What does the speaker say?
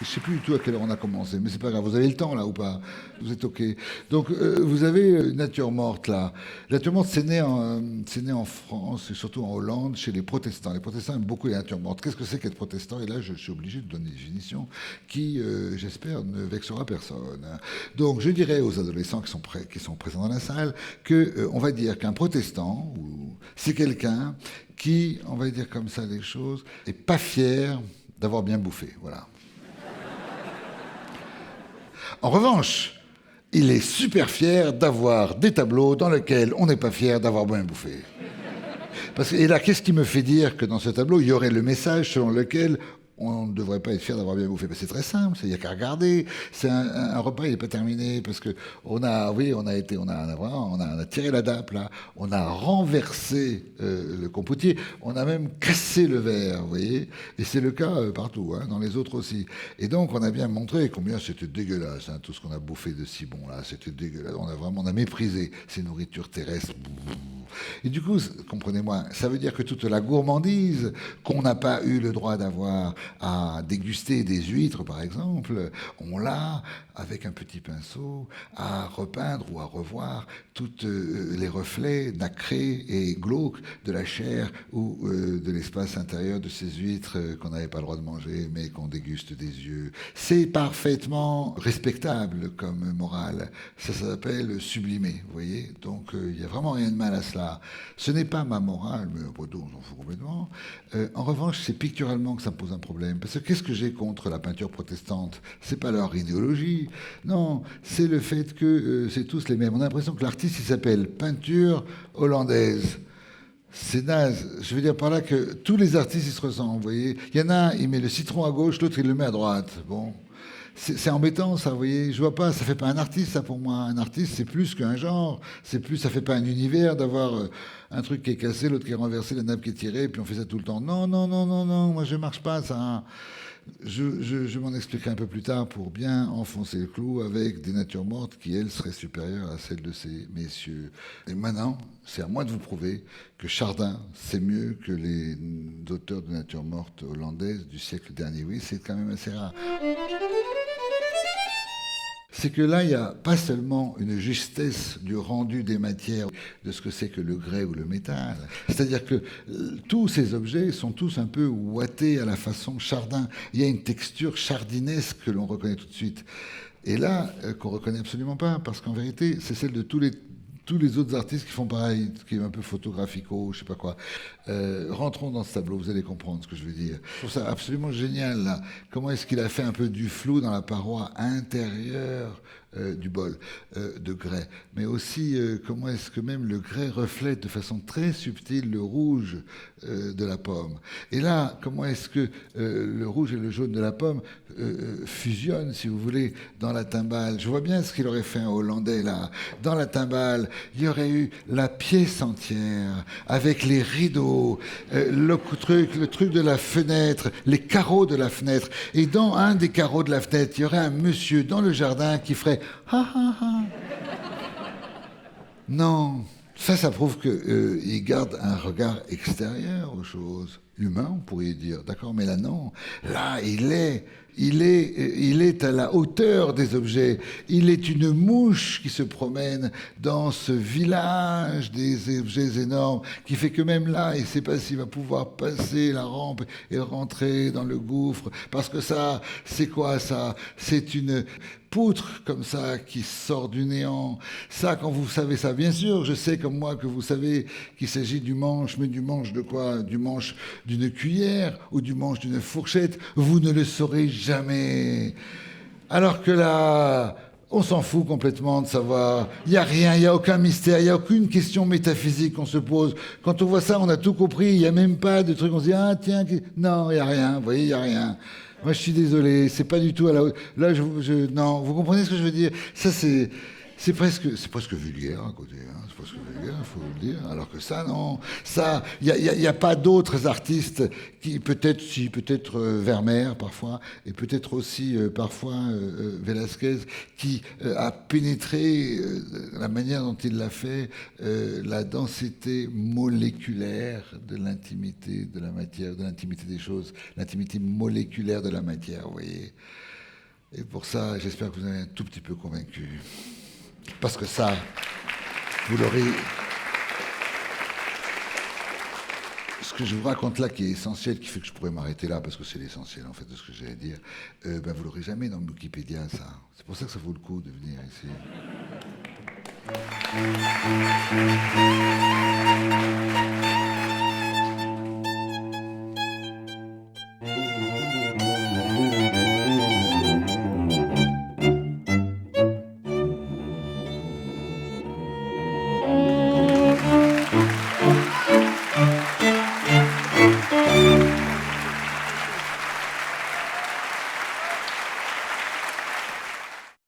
Je ne sais plus du tout à quelle heure on a commencé, mais c'est pas grave. Vous avez le temps là ou pas? Vous êtes OK. Donc vous avez Nature morte là. Nature morte, c'est né en France et surtout en Hollande chez les protestants. Les protestants aiment beaucoup les natures mortes. Qu'est-ce que c'est qu'être protestant? Et là, je suis obligé de donner une définition qui, j'espère, ne vexera personne. Donc je dirais aux adolescents qui sont présents dans la salle que on va dire qu'un protestant, c'est quelqu'un qui, on va dire comme ça les choses, est pas fier d'avoir bien bouffé. Voilà. En revanche, il est super fier d'avoir des tableaux dans lesquels on n'est pas fier d'avoir bien bouffé. Et là, qu'est-ce qui me fait dire que dans ce tableau, il y aurait le message selon lequel on ne devrait pas être fier d'avoir bien bouffé? C'est très simple, il n'y a qu'à regarder. C'est un repas, il n'est pas terminé parce que on a tiré la nappe là, on a renversé le compotier, on a même cassé le verre, vous voyez. Et c'est le cas partout, hein, dans les autres aussi. Et donc on a bien montré combien c'était dégueulasse, hein, tout ce qu'on a bouffé de si bon là, c'était dégueulasse. On a méprisé ces nourritures terrestres. Et du coup, comprenez-moi, ça veut dire que toute la gourmandise qu'on n'a pas eu le droit d'avoir à déguster des huîtres, par exemple, on l'a, avec un petit pinceau, à repeindre ou à revoir tous les reflets nacrés et glauques de la chair ou de l'espace intérieur de ces huîtres qu'on n'avait pas le droit de manger, mais qu'on déguste des yeux. C'est parfaitement respectable comme morale. Ça s'appelle sublimer, vous voyez. Donc, il n'y a vraiment rien de mal à cela. Ce n'est pas ma morale, mais après tout, on s'en fout complètement. En revanche, c'est picturalement que ça me pose un problème. Parce que qu'est-ce que j'ai contre la peinture protestante? C'est pas leur idéologie. Non, c'est le fait que c'est tous les mêmes. On a l'impression que l'artiste, il s'appelle peinture hollandaise. C'est naze. Je veux dire par là que tous les artistes, ils se ressemblent, vous voyez. Il y en a un, il met le citron à gauche, l'autre, il le met à droite. Bon. C'est embêtant, ça, vous voyez. Je vois pas, ça fait pas un artiste, ça, pour moi. Un artiste, c'est plus qu'un genre. Ça fait pas un univers d'avoir un truc qui est cassé, l'autre qui est renversé, la nappe qui est tirée, et puis on fait ça tout le temps. Non, non, non, non, non, moi je marche pas, ça. Je m'en expliquerai un peu plus tard pour bien enfoncer le clou avec des natures mortes qui, elles, seraient supérieures à celles de ces messieurs. Et maintenant, c'est à moi de vous prouver que Chardin, c'est mieux que les auteurs de natures mortes hollandaises du siècle dernier. Oui, c'est quand même assez rare. C'est que là, il n'y a pas seulement une justesse du rendu des matières, de ce que c'est que le grès ou le métal. C'est-à-dire que tous ces objets sont tous un peu ouatés à la façon Chardin. Il y a une texture chardinesque que l'on reconnaît tout de suite. Et là, qu'on reconnaît absolument pas, parce qu'en vérité, c'est celle de tous les autres artistes qui font pareil, qui est un peu photographico, je sais pas quoi. Rentrons dans ce tableau, vous allez comprendre ce que je veux dire. Je trouve ça absolument génial, là. Comment est-ce qu'il a fait un peu du flou dans la paroi intérieure du bol de grès. Mais aussi, comment est-ce que même le grès reflète de façon très subtile le rouge de la pomme. Et là, comment est-ce que le rouge et le jaune de la pomme fusionnent, si vous voulez, dans la timbale. Je vois bien ce qu'il aurait fait un Hollandais, là. Dans la timbale, il y aurait eu la pièce entière, avec les rideaux, le truc de la fenêtre, les carreaux de la fenêtre. Et dans un des carreaux de la fenêtre, il y aurait un monsieur dans le jardin qui ferait « ha ha ha ». Non, ça prouve qu'il garde un regard extérieur aux choses. Humain, on pourrait dire, d'accord, mais là non. Là, il est à la hauteur des objets. Il est une mouche qui se promène dans ce village des objets énormes, qui fait que même là, il ne sait pas s'il va pouvoir passer la rampe et rentrer dans le gouffre, parce que ça, c'est quoi ça? C'est une poutre comme ça qui sort du néant. Ça, quand vous savez ça, bien sûr, je sais comme moi que vous savez qu'il s'agit du manche, mais du manche de quoi? Du manche d'une cuillère ou du manche d'une fourchette, vous ne le saurez jamais. Alors que là, on s'en fout complètement de savoir. Il n'y a rien, il n'y a aucun mystère, il n'y a aucune question métaphysique qu'on se pose. Quand on voit ça, on a tout compris. Il n'y a même pas de truc, on se dit, ah tiens, non, il n'y a rien, vous voyez, il n'y a rien. Moi, je suis désolé, c'est pas du tout à la... Là, non, vous comprenez ce que je veux dire? Ça, c'est... c'est presque vulgaire à côté, hein, c'est presque vulgaire, il faut le dire. Alors que ça, non. Ça, il n'y a pas d'autres artistes qui, peut-être, si, peut-être Vermeer parfois, et peut-être aussi parfois Velázquez, qui a pénétré la manière dont il l'a fait, la densité moléculaire de l'intimité de la matière, de l'intimité des choses, l'intimité moléculaire de la matière, vous voyez. Et pour ça, j'espère que vous avez un tout petit peu convaincu. Parce que ça, vous l'aurez... Ce que je vous raconte là, qui est essentiel, qui fait que je pourrais m'arrêter là, parce que c'est l'essentiel en fait de ce que j'ai à dire, ben, vous l'aurez jamais dans Wikipédia, ça. C'est pour ça que ça vaut le coup de venir ici.